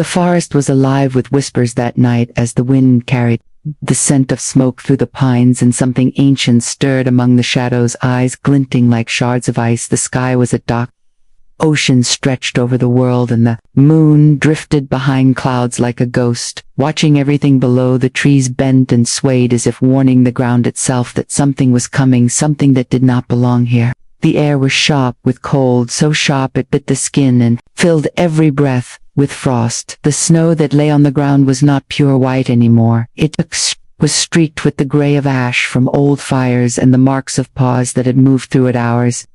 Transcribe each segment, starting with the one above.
The forest was alive with whispers that night as the wind carried the scent of smoke through the pines, and something ancient stirred among the shadows, eyes glinting like shards of ice. The sky was a dark ocean stretched over the world, and the moon drifted behind clouds like a ghost, watching everything below. The trees bent and swayed as if warning the ground itself that something was coming, something that did not belong here. The air was sharp with cold, so sharp it bit the skin and filled every breath with frost. The snow that lay on the ground was not pure white anymore. It was streaked with the gray of ash from old fires and the marks of paws that had moved through it hours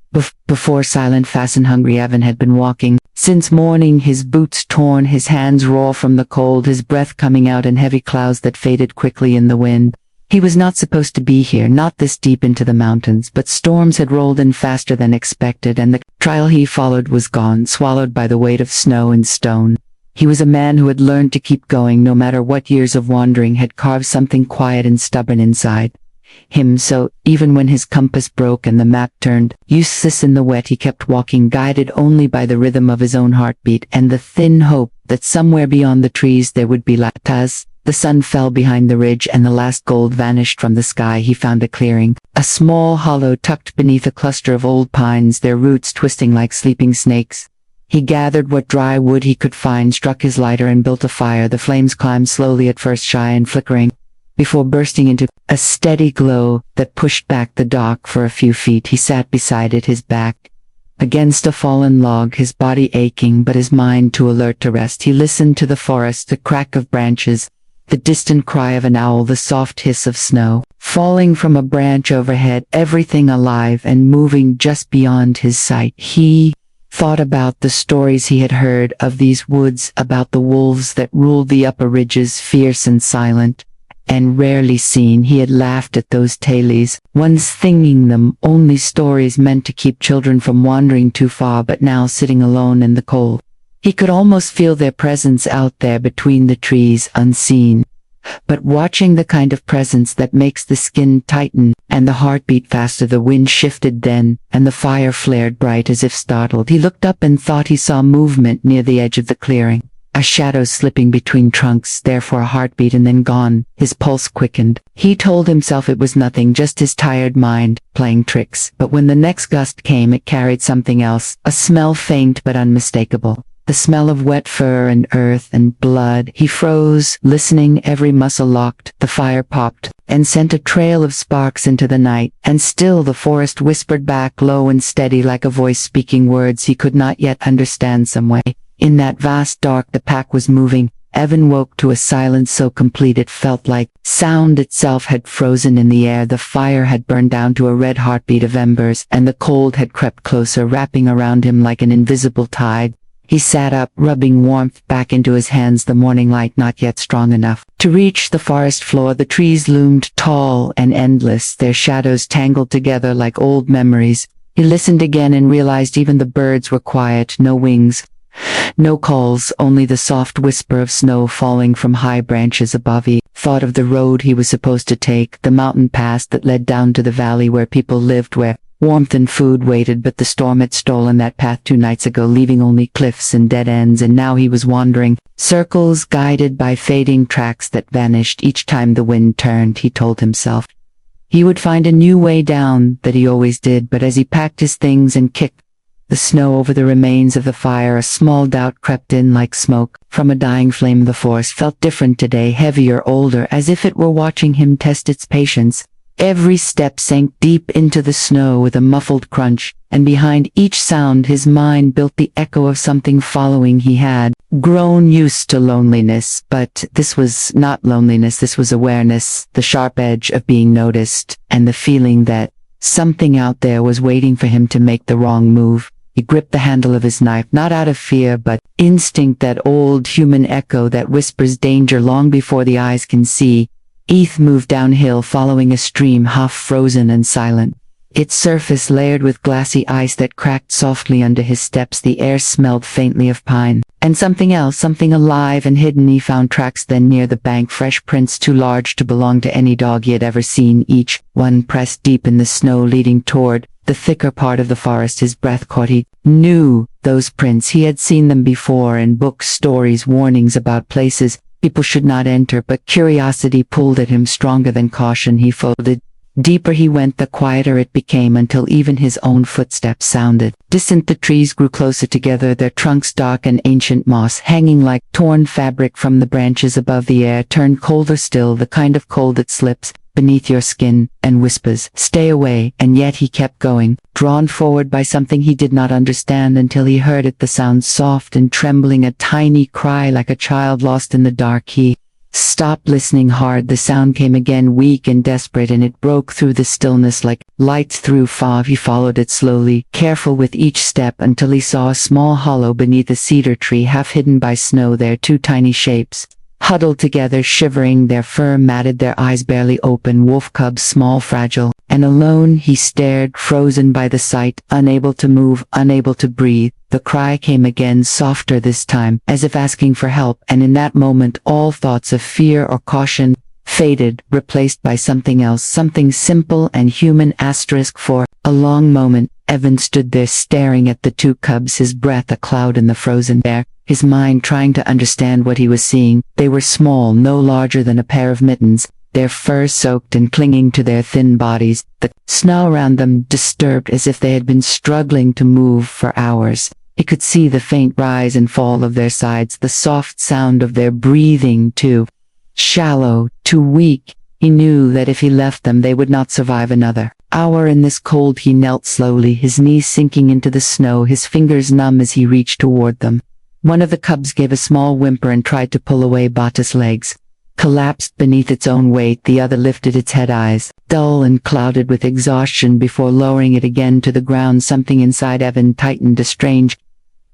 before silent, fast-and-hungry Evan had been walking. Since morning, his boots torn, his hands raw from the cold, his breath coming out in heavy clouds that faded quickly in the wind. He was not supposed to be here, not this deep into the mountains, but storms had rolled in faster than expected, and the trail he followed was gone, swallowed by the weight of snow and stone. He was a man who had learned to keep going no matter what years of wandering had carved something quiet and stubborn inside him, so even when his compass broke and the map turned useless in the wet, he kept walking, guided only by the rhythm of his own heartbeat and the thin hope that somewhere beyond the trees there would be light. As the sun fell behind the ridge and the last gold vanished from the sky, he found a clearing, a small hollow tucked beneath a cluster of old pines, their roots twisting like sleeping snakes. He gathered what dry wood he could find, struck his lighter, and built a fire. The flames climbed slowly, at first shy and flickering, before bursting into a steady glow that pushed back the dark for a few feet. He sat beside it, his back against a fallen log, his body aching but his mind too alert to rest. He listened to the forest, the crack of branches, the distant cry of an owl, the soft hiss of snow falling from a branch overhead, everything alive and moving just beyond his sight. He thought about the stories he had heard of these woods, about the wolves that ruled the upper ridges, fierce and silent and rarely seen. He had laughed at those tales, once thinking them only stories meant to keep children from wandering too far, but now, sitting alone in the cold, he could almost feel their presence out there between the trees, unseen, but watching, the kind of presence that makes the skin tighten and the heart beat faster. The wind shifted then, and the fire flared bright as if startled. He looked up and thought he saw movement near the edge of the clearing. A shadow slipping between trunks, there for a heartbeat and then gone. His pulse quickened. He told himself it was nothing, just his tired mind playing tricks. But when the next gust came, it carried something else, a smell faint but unmistakable. The smell of wet fur and earth and blood. He froze, listening, every muscle locked. The fire popped and sent a trail of sparks into the night, and still the forest whispered back, low and steady, like a voice speaking words he could not yet understand. Some way in that vast dark the pack was moving. Evan woke to a silence so complete it felt like sound itself had frozen in the air. The fire had burned down to a red heartbeat of embers, and the cold had crept closer, wrapping around him like an invisible tide. He sat up, rubbing warmth back into his hands. The morning light not yet strong enough to reach the forest floor. The trees loomed tall and endless, their shadows tangled together like old memories. He listened again and realized even the birds were quiet, no wings, no calls, only the soft whisper of snow falling from high branches above. He thought of the road he was supposed to take, the mountain pass that led down to the valley where people lived, where warmth and food waited, but the storm had stolen that path 2 nights ago, leaving only cliffs and dead ends, and now he was wandering circles, guided by fading tracks that vanished each time the wind turned. He told himself he would find a new way down, that he always did, but as he packed his things and kicked the snow over the remains of the fire, a small doubt crept in like smoke from a dying flame. The forest felt different today, heavier, older, as if it were watching him test its patience. Every step sank deep into the snow with a muffled crunch, and behind each sound his mind built the echo of something following. He had grown used to loneliness, but this was not loneliness, this was awareness, the sharp edge of being noticed, and the feeling that something out there was waiting for him to make the wrong move. He gripped the handle of his knife, not out of fear, but instinct, that old human echo that whispers danger long before the eyes can see. Eth moved downhill, following a stream half frozen and silent, its surface layered with glassy ice that cracked softly under his steps. The air smelled faintly of pine, and something else, something alive and hidden. He found tracks then near the bank, fresh prints too large to belong to any dog he had ever seen, each one pressed deep in the snow, leading toward the thicker part of the forest his breath caught. He knew those prints. He had seen them before in books, stories, warnings about places people should not enter, but curiosity pulled at him stronger than caution. He folded. Deeper he went, the quieter it became, until even his own footsteps sounded distant. The trees grew closer together, their trunks dark and ancient, moss hanging like torn fabric from the branches above. The air turned colder still, the kind of cold that slips beneath your skin and whispers, "Stay away." And yet he kept going, drawn forward by something he did not understand, until he heard it, the sound soft and trembling, a tiny cry like a child lost in the dark. He stopped, listening hard. The sound came again, weak and desperate, and it broke through the stillness like light through fog. He followed it slowly, careful with each step, until he saw a small hollow beneath a cedar tree, half hidden by snow. There, two tiny shapes huddled together, shivering, their fur matted, their eyes barely open, wolf cubs, small, fragile, and alone. He stared, frozen by the sight, unable to move, unable to breathe. The cry came again, softer this time, as if asking for help, and in that moment all thoughts of fear or caution faded, replaced by something else, something simple and human. For a long moment, Evan stood there staring at the two cubs, his breath a cloud in the frozen air, his mind trying to understand what he was seeing. They were small, no larger than a pair of mittens, their fur soaked and clinging to their thin bodies, the snow around them disturbed, as if they had been struggling to move for hours. He could see the faint rise and fall of their sides, the soft sound of their breathing, too shallow, too weak. He knew that if he left them they would not survive another hour in this cold. He knelt slowly, his knees sinking into the snow, his fingers numb as he reached toward them. One of the cubs gave a small whimper and tried to pull away. Bata's legs collapsed beneath its own weight. The other lifted its head, eyes dull and clouded with exhaustion, before lowering it again to the ground. Something inside Evan tightened, a strange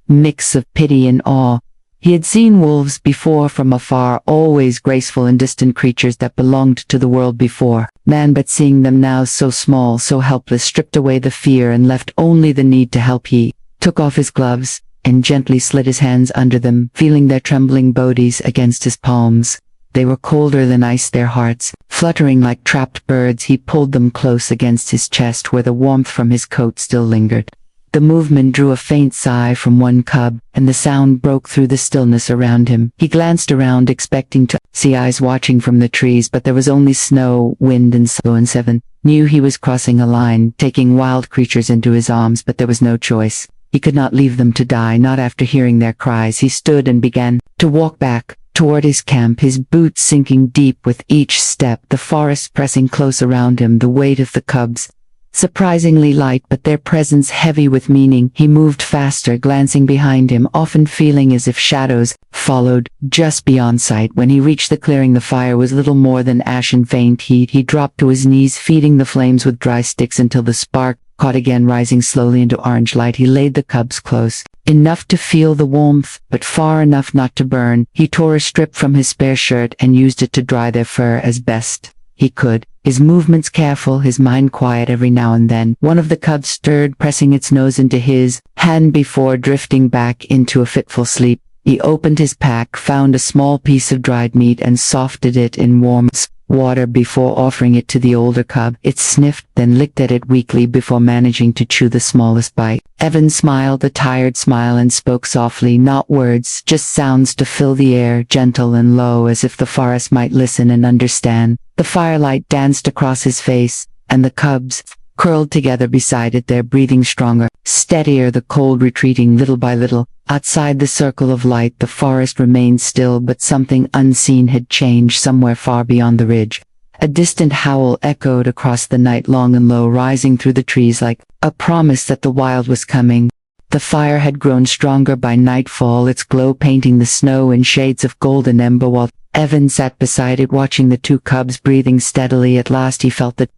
mix of pity and awe. He had seen wolves before from afar, always graceful and distant creatures that belonged to the world before man, but seeing them now so small, so helpless, stripped away the fear and left only the need to help. He took off his gloves and gently slid his hands under them, feeling their trembling bodies against his palms. They were colder than ice, their hearts fluttering like trapped birds. He pulled them close against his chest, where the warmth from his coat still lingered. The movement drew a faint sigh from one cub, and the sound broke through the stillness around him. He glanced around, expecting to see eyes watching from the trees, but there was only snow, wind, and snow. And Seven knew he was crossing a line, taking wild creatures into his arms, but there was no choice. He could not leave them to die, not after hearing their cries. He stood and began to walk back toward his camp, his boots sinking deep with each step, the forest pressing close around him, the weight of the cubs surprisingly light, but their presence heavy with meaning. He moved faster, glancing behind him, often feeling as if shadows followed just beyond sight. When he reached the clearing, the fire was little more than ash and faint heat. He dropped to his knees, feeding the flames with dry sticks until the spark caught again, rising slowly into orange light. He laid the cubs close enough to feel the warmth, but far enough not to burn. He tore a strip from his spare shirt and used it to dry their fur as best he could, his movements careful, his mind quiet. Every now and then, one of the cubs stirred, pressing its nose into his hand before drifting back into a fitful sleep. He opened his pack, found a small piece of dried meat, and softened it in warm water before offering it to the older cub. It sniffed, then licked at it weakly before managing to chew the smallest bite. Evan smiled, a tired smile, and spoke softly, not words, just sounds to fill the air, gentle and low, as if the forest might listen and understand. The firelight danced across his face, and the cubs curled together beside it, their breathing stronger, steadier, the cold retreating little by little. Outside the circle of light, the forest remained still, but something unseen had changed somewhere far beyond the ridge. A distant howl echoed across the night, long and low, rising through the trees like a promise that the wild was coming. The fire had grown stronger by nightfall, its glow painting the snow in shades of golden ember, while Evan sat beside it, watching the two cubs breathing steadily. At last he felt the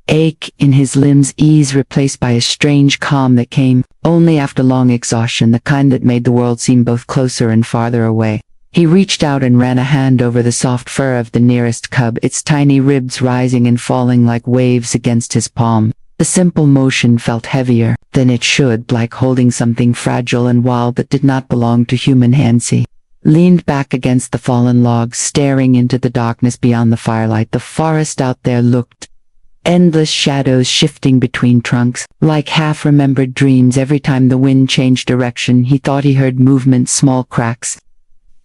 ache in his limbs ease, replaced by a strange calm that came only after long exhaustion, the kind that made the world seem both closer and farther away. He reached out and ran a hand over the soft fur of the nearest cub, its tiny ribs rising and falling like waves against his palm. The simple motion felt heavier than it should, like holding something fragile and wild that did not belong to human hands. He leaned back against the fallen log, staring into the darkness beyond the firelight. The forest out there looked endless shadows shifting between trunks, like half-remembered dreams. Every time the wind changed direction, he thought he heard movement, small cracks,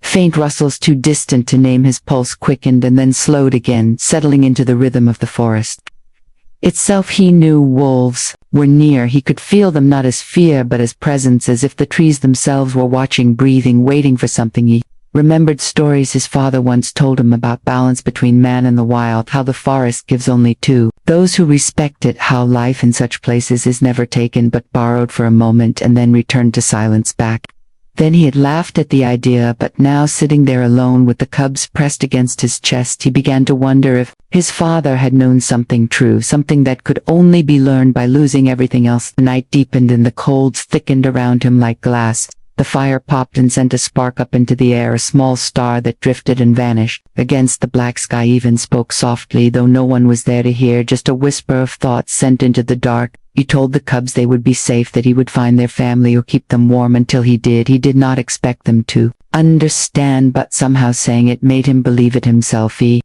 faint rustles too distant to name. His pulse quickened and then slowed again, settling into the rhythm of the forest itself. He knew wolves were near. He could feel them, not as fear but as presence, as if the trees themselves were watching, breathing, waiting for something. He remembered stories his father once told him about balance between man and the wild, how the forest gives only to those who respect it, how life in such places is never taken but borrowed for a moment and then returned to silence back. Then he had laughed at the idea, but now, sitting there alone with the cubs pressed against his chest, he began to wonder if his father had known something true, something that could only be learned by losing everything else. The night deepened and the colds thickened around him like glass. The fire popped and sent a spark up into the air, a small star that drifted and vanished against the black sky. Even spoke softly, though no one was there to hear, just a whisper of thoughts sent into the dark. He told the cubs they would be safe, that he would find their family or keep them warm until he did. He did not expect them to understand, but somehow saying it made him believe it himself. He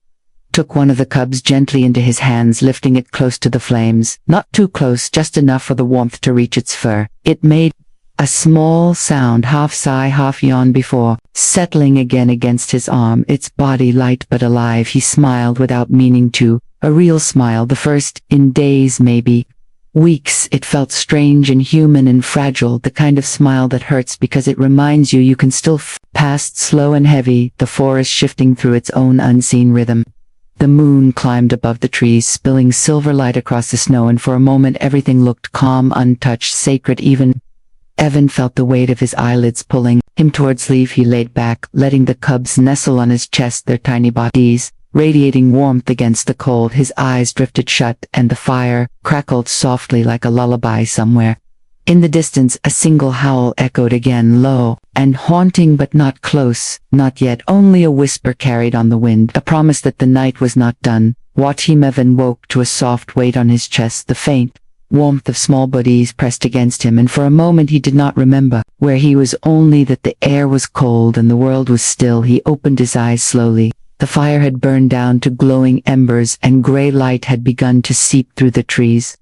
took one of the cubs gently into his hands, lifting it close to the flames. Not too close, just enough for the warmth to reach its fur. It made a small sound, half sigh, half yawn, before settling again against his arm, its body light but alive. He smiled without meaning to, a real smile, the first in days, maybe weeks. It felt strange and human and fragile, the kind of smile that hurts because it reminds you can still past slow and heavy, the forest shifting through its own unseen rhythm. The moon climbed above the trees, spilling silver light across the snow, and for a moment everything looked calm, untouched, sacred. Even Evan felt the weight of his eyelids pulling him towards sleep. He laid back, letting the cubs nestle on his chest, their tiny bodies radiating warmth against the cold. His eyes drifted shut, and the fire crackled softly like a lullaby. Somewhere in the distance, a single howl echoed again, low and haunting, but not close, not yet. Only a whisper carried on the wind, a promise that the night was not done. Watching, Evan woke to a soft weight on his chest, the faint warmth of small bodies pressed against him, and for a moment he did not remember where he was, only that the air was cold and the world was still. He opened his eyes slowly. The fire had burned down to glowing embers, and gray light had begun to seep through the trees.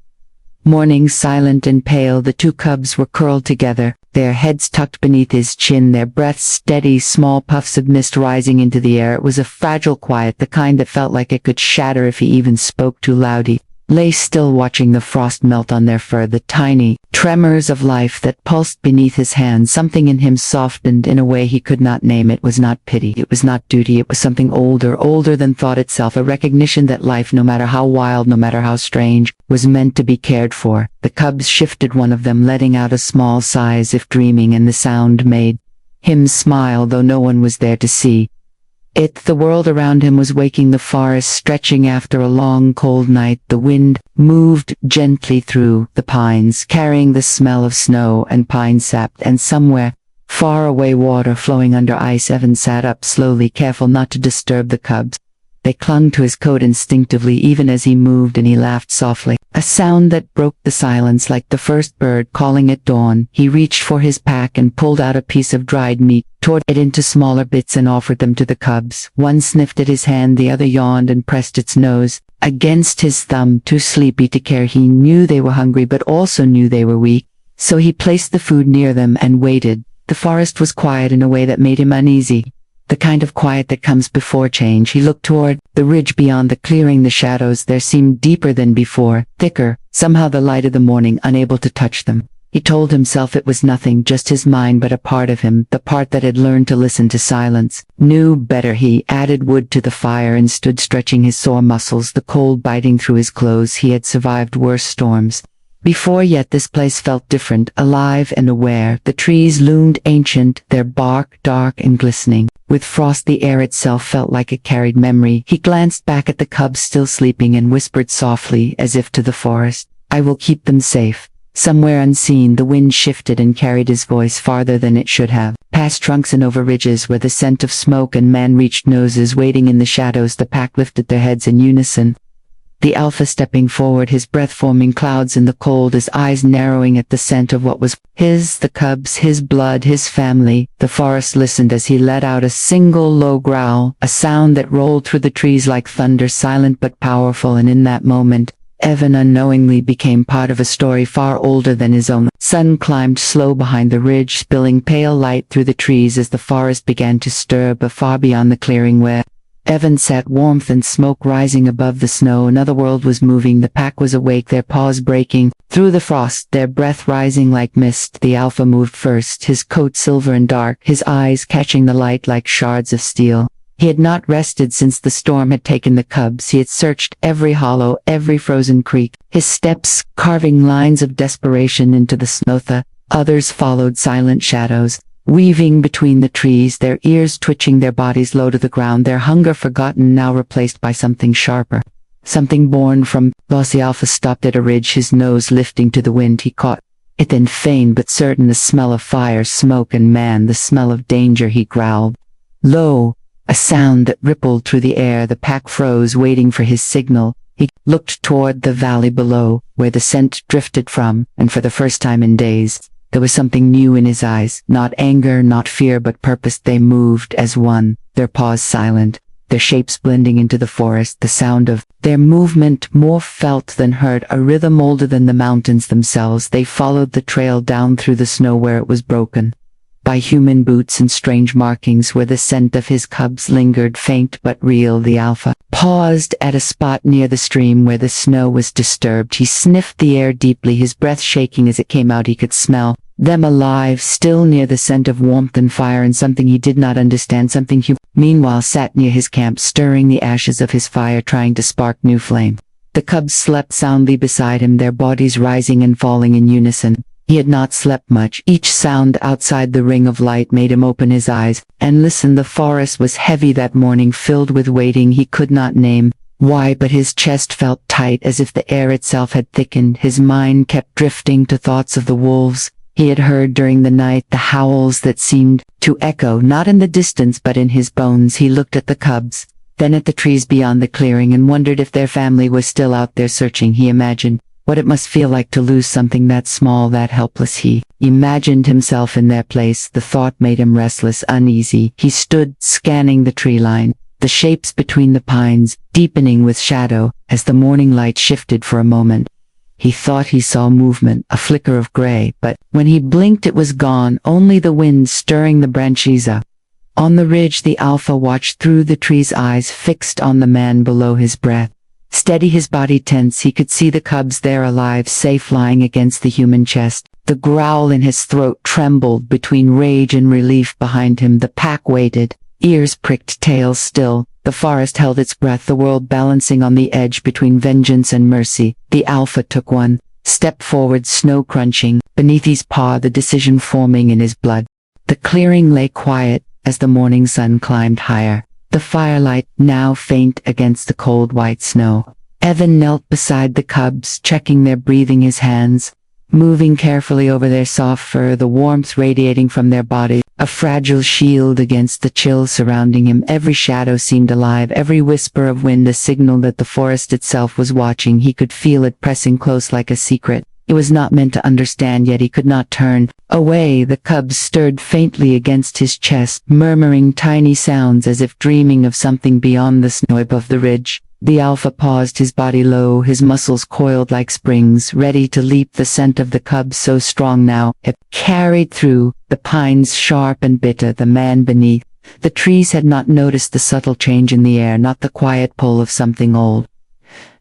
Morning, silent and pale, the two cubs were curled together, their heads tucked beneath his chin, their breaths steady, small puffs of mist rising into the air. It was a fragile quiet, the kind that felt like it could shatter if he even spoke too loud. He lay still, watching the frost melt on their fur, the tiny tremors of life that pulsed beneath his hands. Something in him softened in a way he could not name. It was not pity, it was not duty, it was something older than thought itself, a recognition that life, no matter how wild, no matter how strange, was meant to be cared for. The cubs shifted, one of them letting out a small sigh as if dreaming, and the sound made him smile, though no one was there to see it. The world around him was waking, the forest stretching after a long cold night. The wind moved gently through the pines, carrying the smell of snow and pine sap, and somewhere far away, water flowing under ice. Evan sat up slowly, careful not to disturb the cubs. They clung to his coat instinctively even as he moved, and he laughed softly, a sound that broke the silence like the first bird calling at dawn. He reached for his pack and pulled out a piece of dried meat, tore it into smaller bits and offered them to the cubs. One sniffed at his hand, the other yawned and pressed its nose against his thumb, too sleepy to care. He knew they were hungry, but also knew they were weak, so he placed the food near them and waited. The forest was quiet in a way that made him uneasy, the kind of quiet that comes before change. He looked toward the ridge beyond the clearing. The shadows there seemed deeper than before, thicker, somehow the light of the morning unable to touch them. He told himself it was nothing, just his mind, but a part of him, the part that had learned to listen to silence, knew better. He added wood to the fire and stood stretching his sore muscles, the cold biting through his clothes. He had survived worse storms before, yet this place felt different, alive and aware. The trees loomed ancient, their bark dark and glistening with frost. The air itself felt like it carried memory. He glanced back at the cubs still sleeping and whispered softly, as if to the forest, "I will keep them safe." Somewhere unseen, the wind shifted and carried his voice farther than it should have, past trunks and over ridges where the scent of smoke and man reached noses. Waiting in the shadows, the pack lifted their heads in unison, the alpha stepping forward, his breath forming clouds in the cold, his eyes narrowing at the scent of what was his, the cubs, his blood, his family. The forest listened as he let out a single low growl, a sound that rolled through the trees like thunder, silent but powerful, and in that moment, Evan unknowingly became part of a story far older than his own. Sun climbed slow behind the ridge, spilling pale light through the trees as the forest began to stir, but far beyond the clearing where Evan sat, warmth and smoke rising above the snow. Another world was moving. The pack was awake, their paws breaking through the frost, their breath rising like mist. The alpha moved first, his coat silver and dark, his eyes catching the light like shards of steel. He had not rested since the storm had taken the cubs. He had searched every hollow, every frozen creek, his steps carving lines of desperation into the snow. Others followed, silent shadows, weaving between the trees, their ears twitching, their bodies low to the ground, their hunger forgotten, now replaced by something sharper. Something born from loss. The alpha stopped at a ridge, his nose lifting to the wind. He caught it, then faint but certain, the smell of fire, smoke, and man, the smell of danger. He growled low, a sound that rippled through the air. The pack froze, waiting for his signal. He looked toward the valley below, where the scent drifted from, and for the first time in days, there was something new in his eyes. Not anger, not fear, but purpose. They moved as one, their paws silent, their shapes blending into the forest. The sound of their movement, more felt than heard, a rhythm older than the mountains themselves. They followed the trail down through the snow where it was broken by human boots and strange markings, where the scent of his cubs lingered, faint but real. The alpha paused at a spot near the stream where the snow was disturbed. He sniffed the air deeply, his breath shaking as it came out. He could smell them alive, still near, the scent of warmth and fire and something he did not understand, something human. Meanwhile, sat near his camp, stirring the ashes of his fire, trying to spark new flame. The cubs slept soundly beside him, their bodies rising and falling in unison. He had not slept much. Each sound outside the ring of light made him open his eyes and listen. The forest was heavy that morning, filled with waiting. He could not name why, but his chest felt tight, as if the air itself had thickened. His mind kept drifting to thoughts of the wolves he had heard during the night, the howls that seemed to echo, not in the distance but in his bones. He looked at the cubs, then at the trees beyond the clearing, and wondered if their family was still out there searching. He imagined what it must feel like to lose something that small, that helpless. He imagined himself in their place. The thought made him restless, uneasy. He stood, scanning the tree line, the shapes between the pines, deepening with shadow. As the morning light shifted for a moment, he thought he saw movement, a flicker of gray, but when he blinked it was gone, only the wind stirring the branches. On the ridge the alpha watched through the trees, eyes fixed on the man below, his breath steady, his body tense. He could see the cubs there, alive, safe, lying against the human chest. The growl in his throat trembled between rage and relief. Behind him the pack waited, ears pricked, tails still. The forest held its breath, the world balancing on the edge between vengeance and mercy. The alpha took one step forward, snow crunching beneath his paw, the decision forming in his blood. The clearing lay quiet as the morning sun climbed higher, the firelight now faint against the cold white snow. Evan knelt beside the cubs, checking their breathing, his hands moving carefully over their soft fur, the warmth radiating from their body, a fragile shield against the chill surrounding him. Every shadow seemed alive, every whisper of wind a signal that the forest itself was watching. He could feel it pressing close like a secret. It was not meant to understand, yet he could not turn away. The cubs stirred faintly against his chest, murmuring tiny sounds as if dreaming of something beyond the snow above the ridge. The alpha paused, his body low, his muscles coiled like springs, ready to leap. The scent of the cubs, so strong now, it carried through the pines, sharp and bitter. The man beneath the trees had not noticed the subtle change in the air, not the quiet pull of something old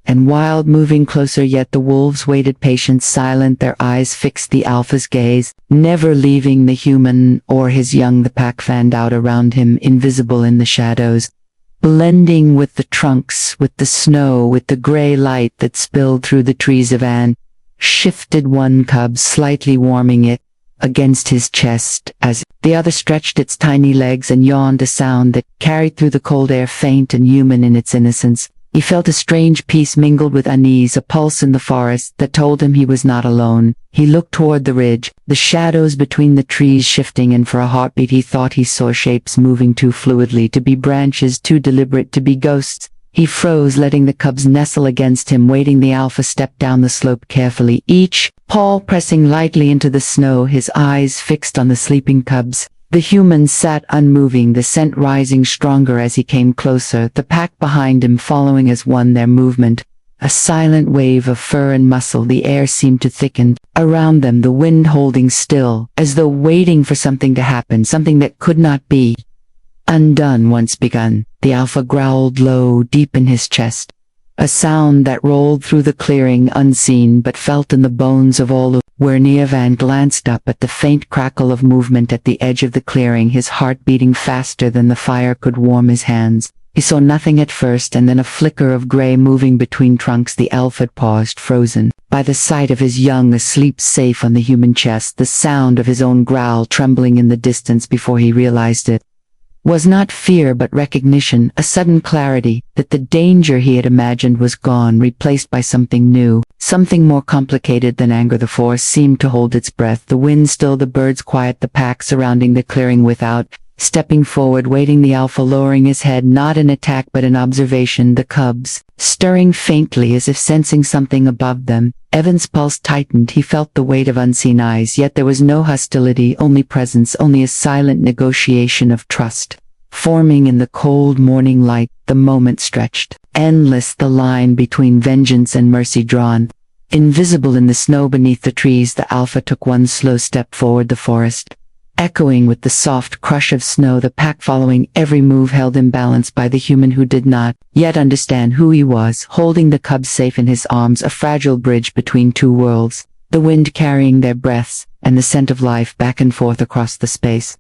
and wild moving closer. Yet the wolves waited, patient, silent, their eyes fixed the alpha's gaze, never leaving the human or his young. The pack fanned out around him, invisible in the shadows, blending with the trunks, with the snow, with the gray light that spilled through the trees. Of an shifted one cub, slightly warming it against his chest as the other stretched its tiny legs and yawned, a sound that carried through the cold air, faint and human in its innocence. He felt a strange peace mingled with unease, a pulse in the forest that told him he was not alone. He looked toward the ridge, the shadows between the trees shifting, and for a heartbeat he thought he saw shapes moving too fluidly to be branches, too deliberate to be ghosts. He froze, letting the cubs nestle against him, waiting. The alpha stepped down the slope carefully, each paw pressing lightly into the snow, his eyes fixed on the sleeping cubs. The human sat unmoving, the scent rising stronger as he came closer, the pack behind him following as one, their movement A silent wave of fur and muscle, the air seemed to thicken. Around them, the wind holding still, as though waiting for something to happen, something that could not be. Undone once begun, the alpha growled low, deep in his chest. A sound that rolled through the clearing, unseen but felt in the bones of all where Neovan glanced up at the faint crackle of movement at the edge of the clearing, his heart beating faster than the fire could warm his hands. He saw nothing at first, and then a flicker of gray moving between trunks. The elf had paused, frozen, by the sight of his young asleep safe on the human chest, the sound of his own growl trembling in the distance before he realized it. Was not fear but recognition, a sudden clarity that the danger he had imagined was gone, replaced by something new, something more complicated than anger. The forest seemed to hold its breath, the wind still, the birds quiet, the pack surrounding the clearing without. Stepping forward, waiting, the alpha lowering his head, not in attack but in observation, the cubs, stirring faintly as if sensing something above them. Evan's pulse tightened, he felt the weight of unseen eyes, yet there was no hostility, only presence, only a silent negotiation of trust. Forming in the cold morning light, the moment stretched. Endless, the line between vengeance and mercy drawn. Invisible in the snow beneath the trees, the alpha took one slow step forward, the forest echoing with the soft crush of snow, the pack following every move, held in balance by the human who did not yet understand who he was, holding the cubs safe in his arms, a fragile bridge between two worlds, the wind carrying their breaths, and the scent of life back and forth across the space.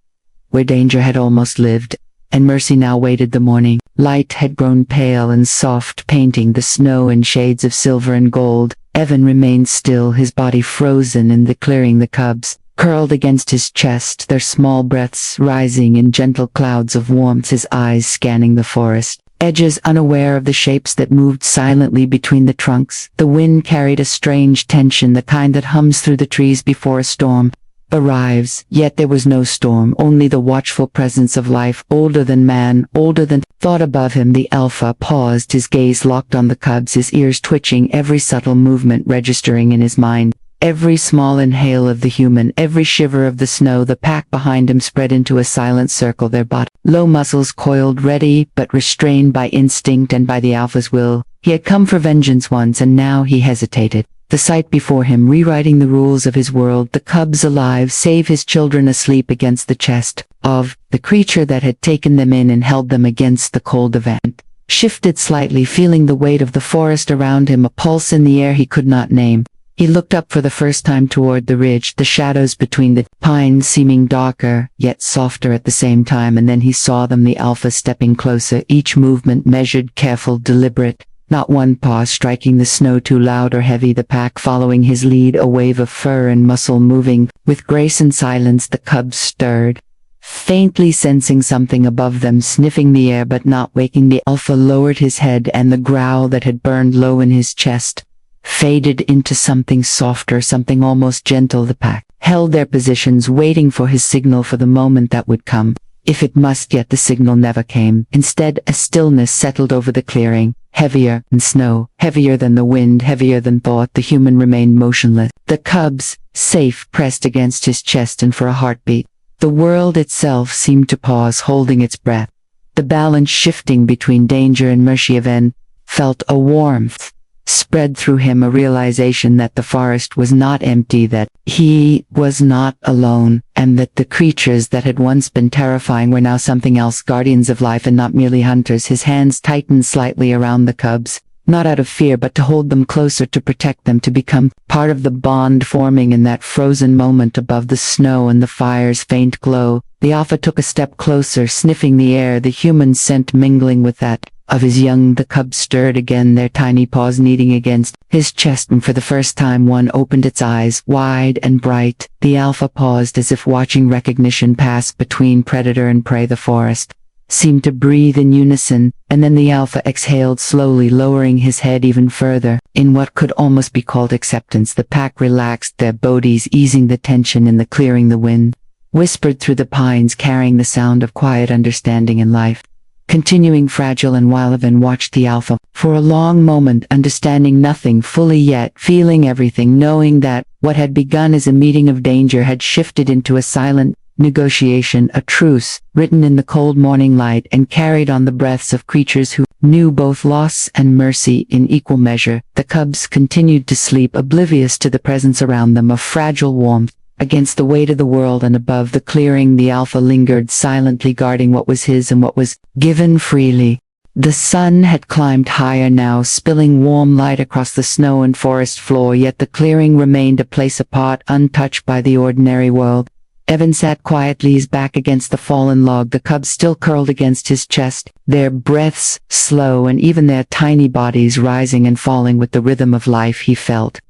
Where danger had almost lived, and mercy now waited, the morning light had grown pale and soft, painting the snow in shades of silver and gold. Evan remained still, his body frozen in the clearing, the cubs curled against his chest, their small breaths rising in gentle clouds of warmth, his eyes scanning the forest edges, unaware of the shapes that moved silently between the trunks. The wind carried a strange tension, the kind that hums through the trees before a storm arrives, yet there was no storm, only the watchful presence of life, older than man, older than thought. Above him, the alpha paused, his gaze locked on the cubs, his ears twitching, every subtle movement registering in his mind. Every small inhale of the human, every shiver of the snow. The pack behind him spread into a silent circle, their low muscles coiled, ready but restrained by instinct and by the alpha's will. He had come for vengeance once, and now he hesitated. The sight before him, rewriting the rules of his world, the cubs alive, save his children asleep against the chest of the creature that had taken them in and held them against the cold event. Shifted slightly, feeling the weight of the forest around him, a pulse in the air he could not name. He looked up for the first time toward the ridge, the shadows between the pines seeming darker, yet softer at the same time, and then he saw them, the alpha stepping closer, each movement measured, careful, deliberate. Not one pause striking the snow too loud or heavy, the pack following his lead, a wave of fur and muscle moving. With grace and silence, the cubs stirred, faintly sensing something above them, sniffing the air but not waking. The alpha lowered his head, and the growl that had burned low in his chest faded into something softer, something almost gentle. The pack held their positions, waiting for his signal, for the moment that would come, if it must, yet the signal never came. Instead, a stillness settled over the clearing, heavier than snow, heavier than the wind, heavier than thought. The human remained motionless, the cubs, safe, pressed against his chest, and for a heartbeat, the world itself seemed to pause, holding its breath. The balance shifting between danger and mercy. Evan felt a warmth spread through him, a realization that the forest was not empty, that he was not alone, and that the creatures that had once been terrifying were now something else, guardians of life and not merely hunters. His hands tightened slightly around the cubs, not out of fear but to hold them closer, to protect them, to become part of the bond forming in that frozen moment above the snow and the fire's faint glow. The alpha took a step closer, sniffing the air, the human scent mingling with that of his young. The cubs stirred again, their tiny paws kneading against his chest, and for the first time one opened its eyes, wide and bright. The alpha paused, as if watching recognition pass between predator and prey. The forest seemed to breathe in unison, and then the alpha exhaled slowly, lowering his head even further. In what could almost be called acceptance, the pack relaxed their bodies, easing the tension in the clearing. The wind whispered through the pines, carrying the sound of quiet understanding and life continuing, fragile. And while Evan watched the alpha for a long moment, understanding nothing fully yet, feeling everything, knowing that what had begun as a meeting of danger had shifted into a silent negotiation, a truce written in the cold morning light and carried on the breaths of creatures who knew both loss and mercy in equal measure. The cubs continued to sleep, oblivious to the presence around them of fragile warmth. Against the weight of the world and above the clearing, the alpha lingered silently, guarding what was his and what was given freely. The sun had climbed higher now, spilling warm light across the snow and forest floor, yet the clearing remained a place apart, untouched by the ordinary world. Evan sat quietly, his back against the fallen log, the cubs still curled against his chest, their breaths slow and even their tiny bodies rising and falling with the rhythm of life. He felt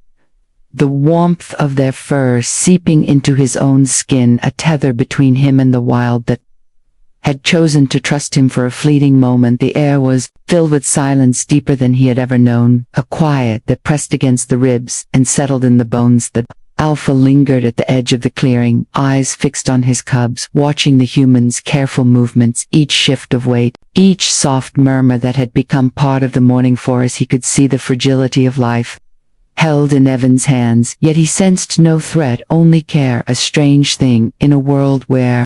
the warmth of their fur seeping into his own skin, a tether between him and the wild that had chosen to trust him for a fleeting moment. The air was filled with silence deeper than he had ever known, a quiet that pressed against the ribs and settled in the bones. The alpha lingered at the edge of the clearing, eyes fixed on his cubs, watching the humans' careful movements, each shift of weight, each soft murmur that had become part of the morning forest. He could see the fragility of life held in Evan's hands, yet he sensed no threat, only care, a strange thing in a world where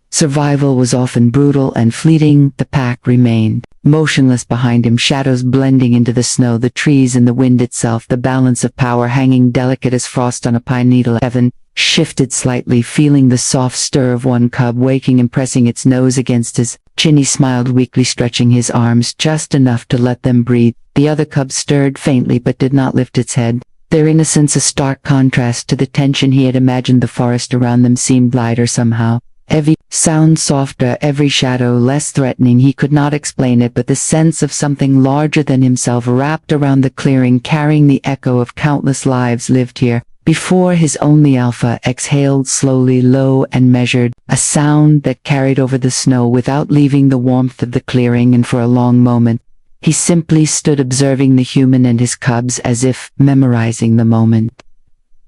survival was often brutal and fleeting. The pack remained motionless behind him, shadows blending into the snow, the trees and the wind itself, the balance of power hanging delicate as frost on a pine needle. Evan shifted slightly, feeling the soft stir of one cub waking and pressing its nose against his chin. He smiled weakly, stretching his arms just enough to let them breathe. The other cub stirred faintly but did not lift its head, their innocence a stark contrast to the tension he had imagined. The forest around them seemed lighter somehow, every sound softer, every shadow less threatening. He could not explain it, but the sense of something larger than himself wrapped around the clearing, carrying the echo of countless lives lived here before his own. The alpha exhaled slowly, low and measured, a sound that carried over the snow without leaving the warmth of the clearing, and for a long moment he simply stood, observing the human and his cubs, as if memorizing the moment.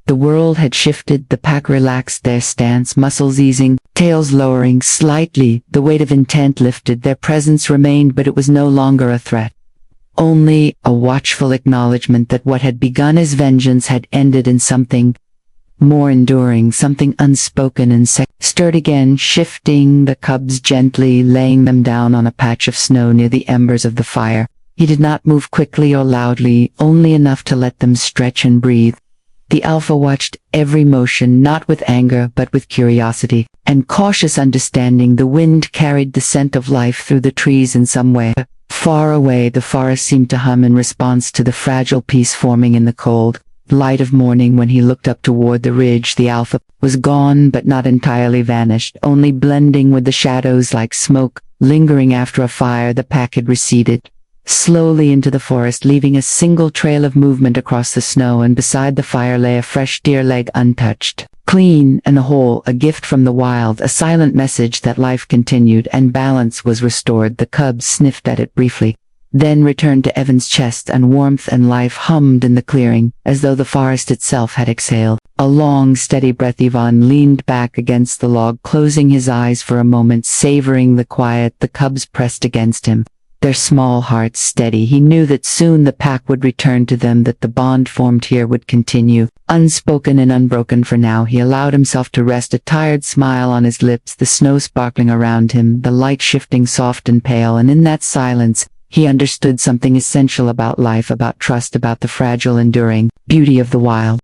The world had shifted, the pack relaxed their stance, muscles easing, tails lowering slightly, the weight of intent lifted. Their presence remained, but it was no longer a threat, only a watchful acknowledgement that what had begun as vengeance had ended in something more enduring, something unspoken and stirred again, shifting the cubs gently, laying them down on a patch of snow near the embers of the fire. He did not move quickly or loudly, only enough to let them stretch and breathe. The alpha watched every motion, not with anger but with curiosity and cautious understanding. The wind carried the scent of life through the trees in some way. Far away, the forest seemed to hum in response to the fragile peace forming in the cold light of morning. When he looked up toward the ridge, the alpha was gone but not entirely vanished, only blending with the shadows like smoke lingering after a fire. The pack had receded slowly into the forest, leaving a single trail of movement across the snow, and beside the fire lay a fresh deer leg, untouched, clean and whole, a gift from the wild, a silent message that life continued and balance was restored. The cubs sniffed at it briefly, then returned to Evan's chest, and warmth and life hummed in the clearing, as though the forest itself had exhaled a long, steady breath. Ivan leaned back against the log, closing his eyes for a moment, savoring the quiet. The cubs pressed against him, their small hearts steady. He knew that soon the pack would return to them, that the bond formed here would continue, unspoken and unbroken. For now, he allowed himself to rest, a tired smile on his lips, the snow sparkling around him, the light shifting soft and pale, and in that silence, he understood something essential about life, about trust, about the fragile, enduring beauty of the wild.